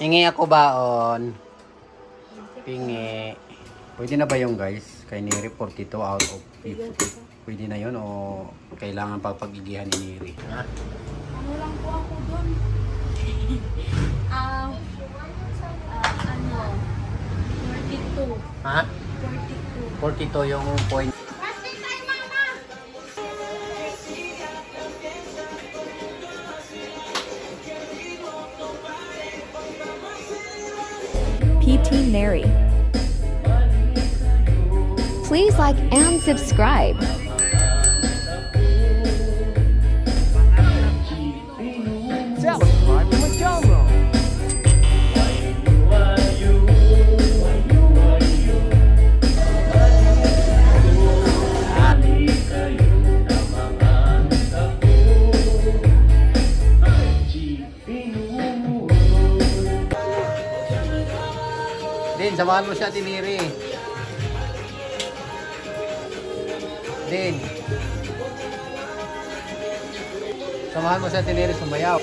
Hingi ako baon. Pingi. Pwede na ba yung guys? Kay Neri 42 out of 50. Pwede na yun o kailangan pa pag-igihan ni Neri? Ha? Ano lang po ako doon? Ano? 42. Ha? 42. 42 yung point. PT Neri. Please like and subscribe. Subscribe to my channel. Din, samahan mo siya, Tiniri. Din. Samahan mo siya, Tiniri, sumayaw.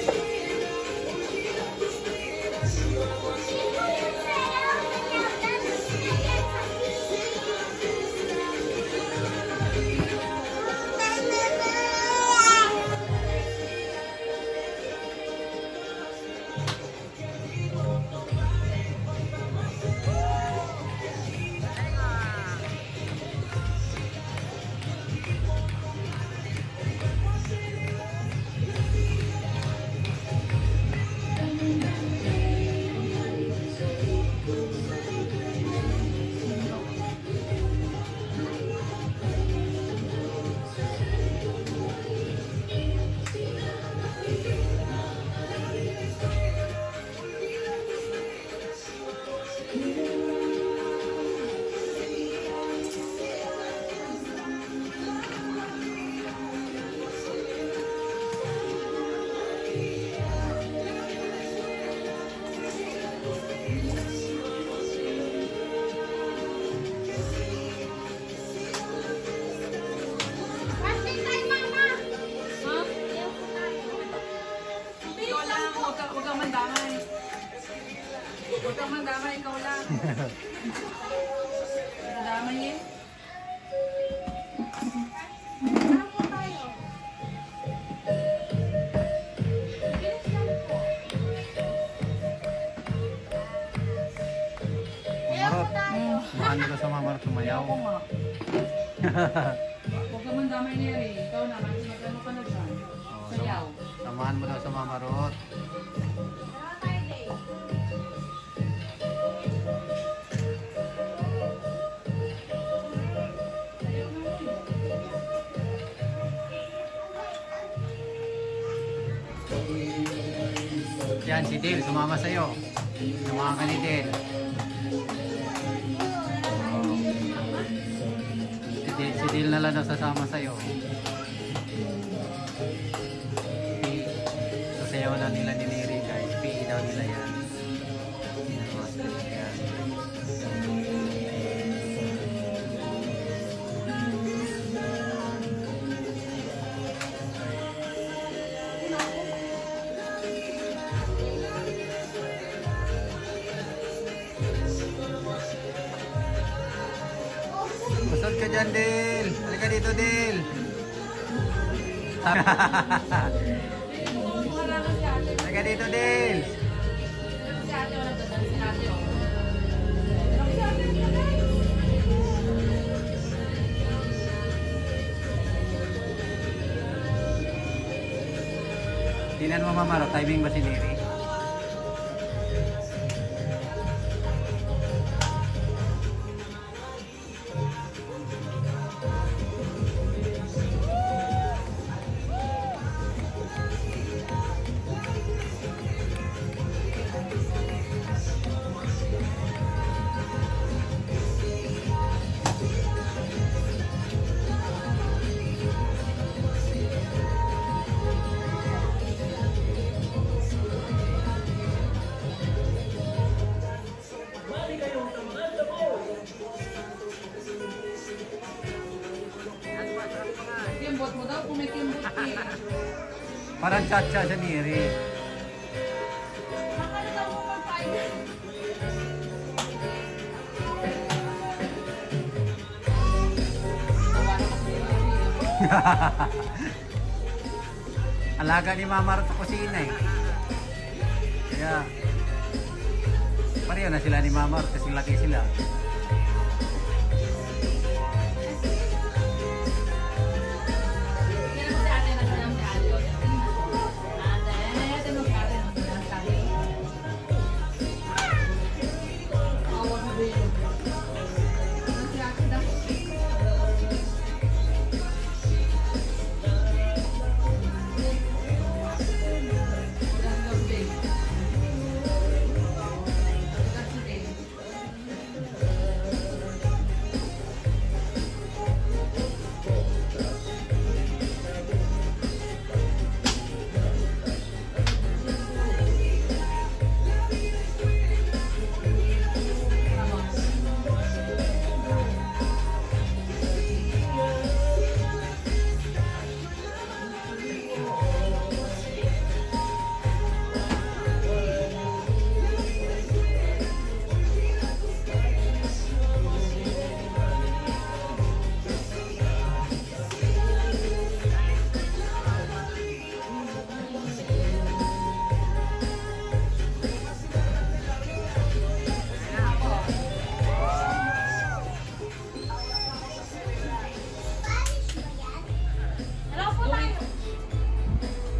Huwag kang mandamay, ikaw lang. Mandamay eh. Ano po tayo? Marot. Samahan mo sa mama Marot sumayaw. Ako nga. Huwag kang mandamay niya rin. Ikaw na, mag-ano ka na dyan. Sayaw. Samahan mo daw sa mama Marot. Yan, si Dil, sumama sa'yo. Sumama ka ni Dil. Oh. Si Dil na lang daw sasama sa'yo. Sasayaw na nila ni Neri guys. PE daw nila yan. Yan. Masod ka dyan, Dil. Halika dito, Dil. Halika dito, Dil. Tingnan mo, Mama, timing ba si Neri? Kimbot mo daw, kung may kimbot eh. Parang chat-chat siya, Neri. Makalitan mo pang pain. Alaga ni Mama Rot sa kusina eh. Kaya, pareho na sila ni Mama Rot kasi laki sila.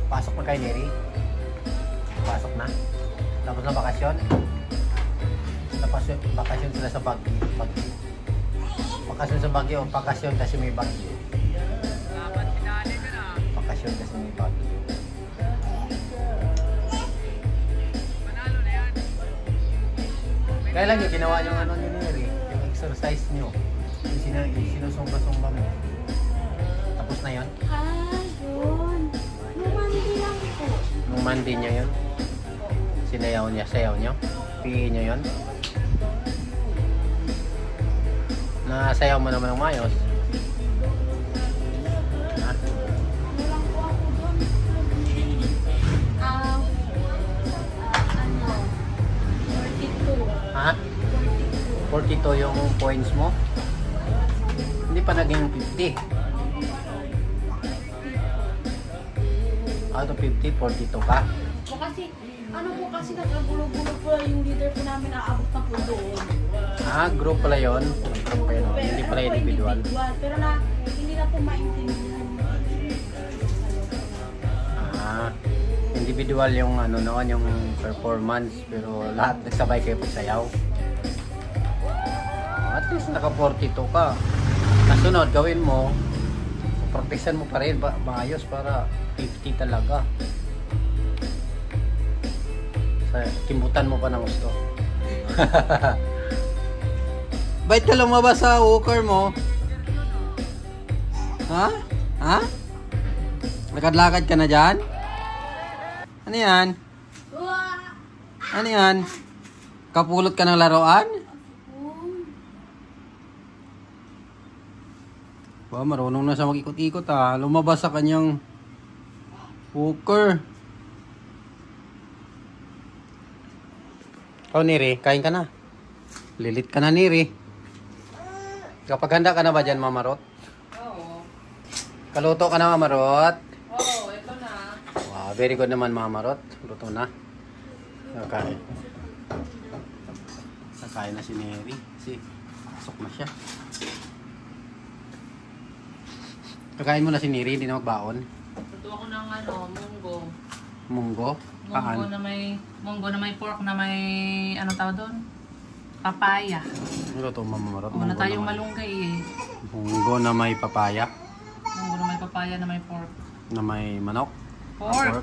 Pasok na kay Neri. Pasok na. Tapos na bakasyon. Tapos bakasyon sila sa Baguio. Bakasyon sa Baguio. Bakasyon kasi may Baguio. Bakasyon kasi may Baguio. Kailan nyo ginawa yung ano nyo Neri? Yung exercise nyo. Yung sinusumba-sumba mo. Tapos na yun? Yun. Lumandi lang po. Nung Monday niya yun? Sayaw niyo? PE niya yun? Nasayaw mo naman ng mayos? Ha? Walang po ako doon. Ano? 42. Ha? 42 yung points mo? Hindi pa naging 50. Out of 50, 42 ka? O kasi, ano po kasi nagkagulo-gulo po yung leader po namin aabot na po doon. Ah, group pala yun. Group pa yun. Hindi pala individual. Pero hindi na po maintindihan. Ah, individual yung ano noon, yung performance. Pero lahat nagsabay kayo pagsayaw. At least naka 42 ka. Kasunod, gawin mo, proteksan mo pa rin maayos para 50 talaga. Kimbutan mo pa ng gusto. Bait ka lumabas sa walker mo. Ha? Ha? Lakad-lakad ka na dyan? Ano yan? Ano yan? Kapulot ka ng laruan? Ba, marunong na siya mag-ikot-ikot ah. Lumabas sa kanyang walker. Oh, Neri, kain ka na. Lilit ka na, Neri. Kapag handa ka na ba dyan, Mama Rot? Oo. Kaluto ka na, Mama Rot? Oo, ito na. Wow, very good naman, Mama Rot. Luto na. Nakain. Nakain na si Neri. Kasi, pasok na siya. Kakain mo na si Neri, hindi na magbaon. Luto ako ng munggo. Munggo? Kaan? Munggo na may pork na may, ano tawag doon? Papaya. Luto, Mama Rot. Wala tayong malunggay eh. Munggo na may papaya. Munggo na may papaya na may pork. Na may manok. Pork!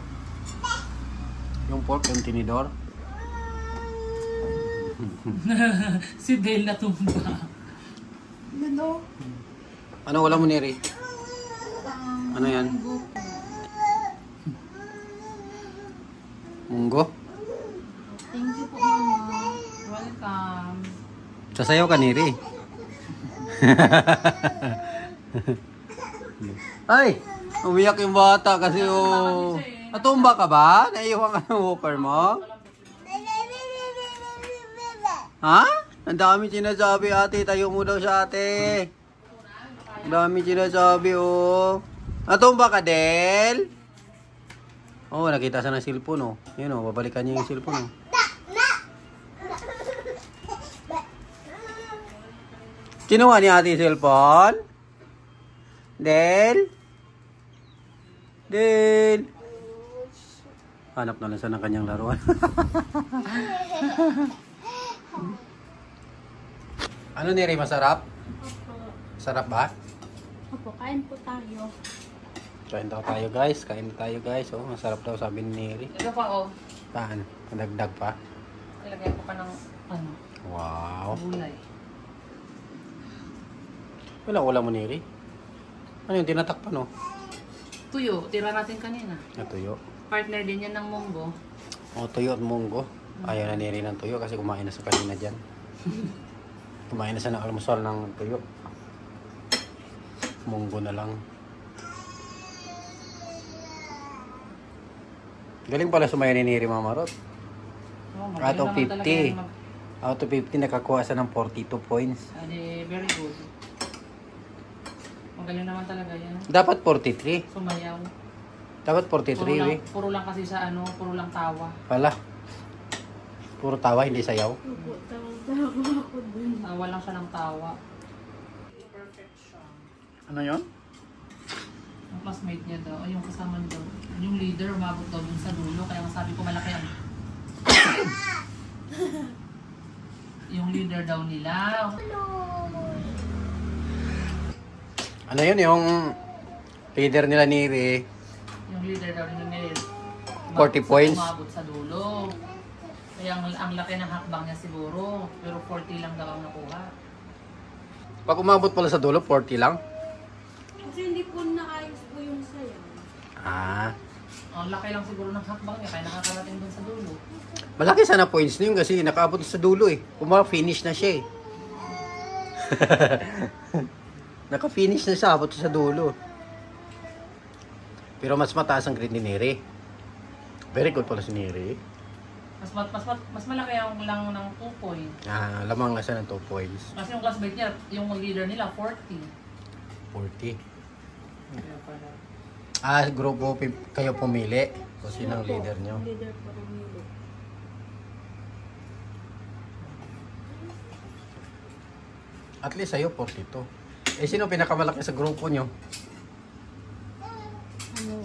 Yung pork, yung tinidor. Si Dale natumba. Ano? Ano wala mo, Neri? Ano yan? Munggo? Thank you po, Mama. Welcome. Sasayaw ka, Neri. Ay! Umiyak yung bata kasi oh. Natumba ka ba? Naiiwan ka ng walker mo? Ha? Ang dami sinasabi ate. Tayo mo daw sa ate. Ang dami sinasabi oh. Natumba ka, Del? Oh, nakita sa ng cellphone, oh. Yun, oh. Babalikan niya yung cellphone, oh. Kinuha ni ate yung cellphone? Del? Del? Hanap na lang siya ng kanyang laruan. Ano, Neri? Masarap? Sarap ba? Opo, kain po tayo. Kain daw tayo, guys. Kain tayo, guys. Oh, masarap daw, sabi ni Neri. Ito pa, oh. Saan? Nadagdag pa? Ilagay ko pa ng, ano, Wow. gulay. Wala ulam mo, Neri. Ano yung tinatakpan, no? Tuyo, tira natin kanina. Tuyo. Partner din yan ng munggo. O, tuyo at munggo. Ayaw na Neri ng tuyo kasi kumain na sa kanina dyan. Kumain na siya ng almusal ng tuyo. Munggo na lang. Galing pala sumaya ni Neri, Mama Rod. Oh, Out of magaling naman talaga 50. yan Out of 50, nakakuha siya ng 42 points. Adi, very good. Magaling naman talaga yan. Dapat 43. Sumayaw. Dapat 43, eh. Puro lang kasi sa ano, puro lang tawa. Pala. Puro tawa, hindi sayaw. Opo, tawa ako dun. Tawa lang siya ng tawa. Perfect siya. Ano yun? Yung classmate niya daw, ay yung kasama daw. Yung leader, umabot daw dun sa dulo. Kaya nga sabi ko malaki ang... yung leader daw nila. Ano yun? Yung leader nila Neri. Yung leader daw nila 40 points. Umabot sa dulo. Kaya ang laki ng hakbang niya siguro. Pero 40 lang daw ang nakuha. Pag umabot pala sa dulo, 40 lang. Kasi hindi po naayos po yung sayaw. Ah. Ang laki lang siguro ng hakbang niya. Kaya nakakarating dun sa dulo. Malaki sana points na yun kasi nakaabot sa dulo eh. Finish na siya eh. Naka-finish na siya, abot sa dulo. Pero mas mataas ang grade ni Neri. Very good pala si Neri. Mas malaki ang lang ng 2 points. Ah, lamang na siya ng 2 points. Kasi yung classmate niya, yung leader nila, 40. 40. Kaya pala. Ah, grupo kayo pumili. Kung sino ang leader nyo. Leader po ng nilo. At least sa'yo, 42. Eh, sino pinakamalaki sa grupo nyo? Ano?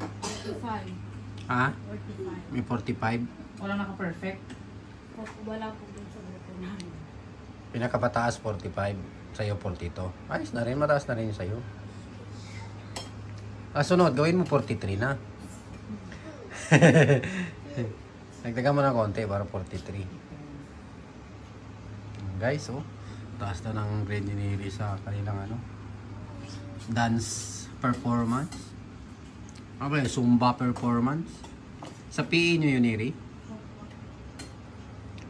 45. Ha? 45. May 45. Walang naka-perfect. Wala po dun sa grupo namin. Pinakabataas, 45. Sa'yo, 42. Ayos na rin. Mataas na rin yung sa'yo. Ah, sunod. Gawin mo 43 na. Nagdagan mo ng konti para 43. Guys, oh. Taas na ng grade ni Neri sa kanilang ano. Dance performance. Ano ba yun? Zumba performance. Sa PE nyo yun, Neri?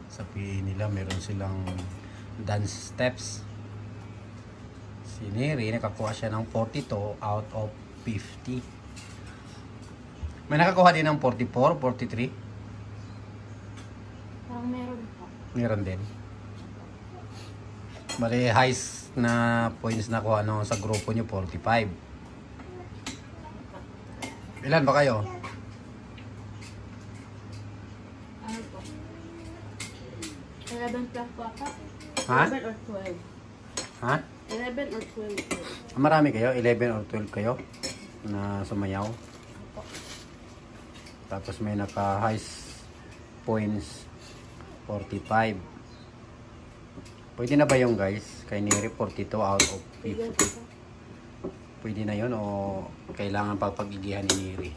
Sa PE nila, meron silang dance steps. Si Neri, nakakuha siya ng 42 out of 50. May nakakuha din ng 44, 43. Parang meron po. Meron din. Bali, highest na points na kuha no, sa grupo nyo, 45. Ilan ba kayo? Ano po? 11 plus po ata? Ha? 11 or 12. Ha? 11 or 12 po. Marami kayo? 11 or 12 kayo na sumayaw? Tapos may naka-highest points 45. Pwede na ba yung guys? Kay Neri 42 out of 50. Pwede na yun o kailangan papag-igihan ni Neri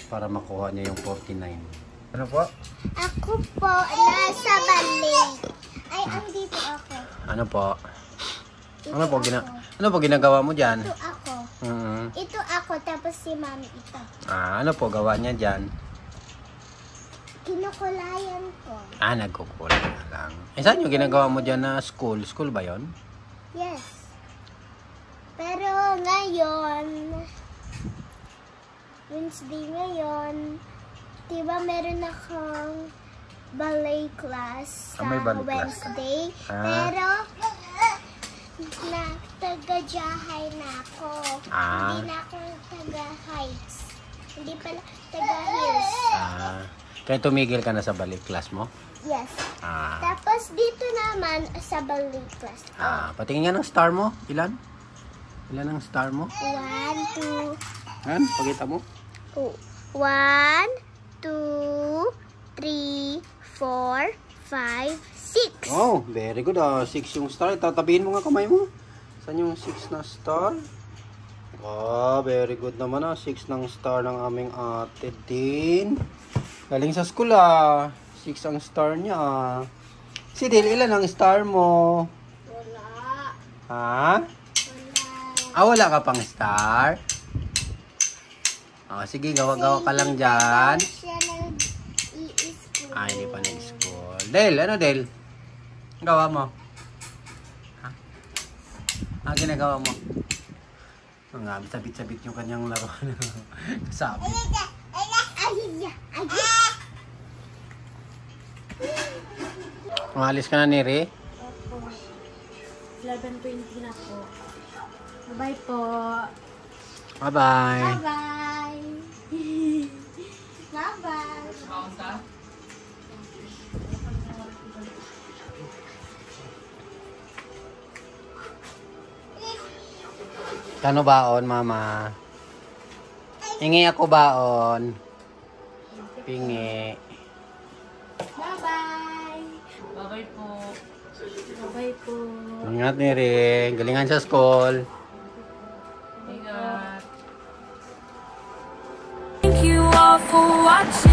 para makuha niya yung 49. Ano po? Ako po, nasa balik. Ay, andito ako. Ano po? Ano po ginagawa mo dyan? Ito ako. Mm-hmm. Ito ako, tapos si mami ito. Ah, ano po gawa niya dyan? Kinukulayan ko. Ah, nagkukulay na lang. Eh, saan yung ginagawa mo dyan na school? School ba yon? Yes. Pero ngayon, Wednesday ngayon, diba meron akong ballet class sa Ah, may ballet class. Wednesday. Ah. Pero, na taga-Jahay na ako. Ah. Hindi na ako taga-Heights. Hindi pala taga-Hills. Kaya tumigil ka na sa balik class mo? Yes. Ah. Tapos dito naman sa balik class. Patingin nga ng star mo. Ilan? Ilan ang star mo? 1, 2, Yan, pakita mo. 1, 2, 3, 4, 5, 6. Oh, very good. 6 yung star. Tatabihin mo nga kamay mo. Saan yung 6 na star? Very good naman 6 ng star ng aming ate din. Galing sa school 6 ang star niya Si Dale, ilan ang star mo? Wala. Ha? Wala. Wala ka pang star? Sige, gawa-gawa ka lang dyan. Siya nag-i-school. Hindi pa nag-school. Dale, ano Dale? Ang gawa mo? Ang ginagawa mo? Sabit-sabit yung kanyang laro. Sabi. Umalis ka na, Neri? Opo. 11:20 na po. Bye po. Bye-bye. Bye-bye. Bye-bye. Baon ka? Kano baon, mama? Hingi ako baon. Pingi. Bye-bye. Bye-bye po. Bye po. Ingat, Neri. Galingan sa school. Ingat. Thank you all for watching.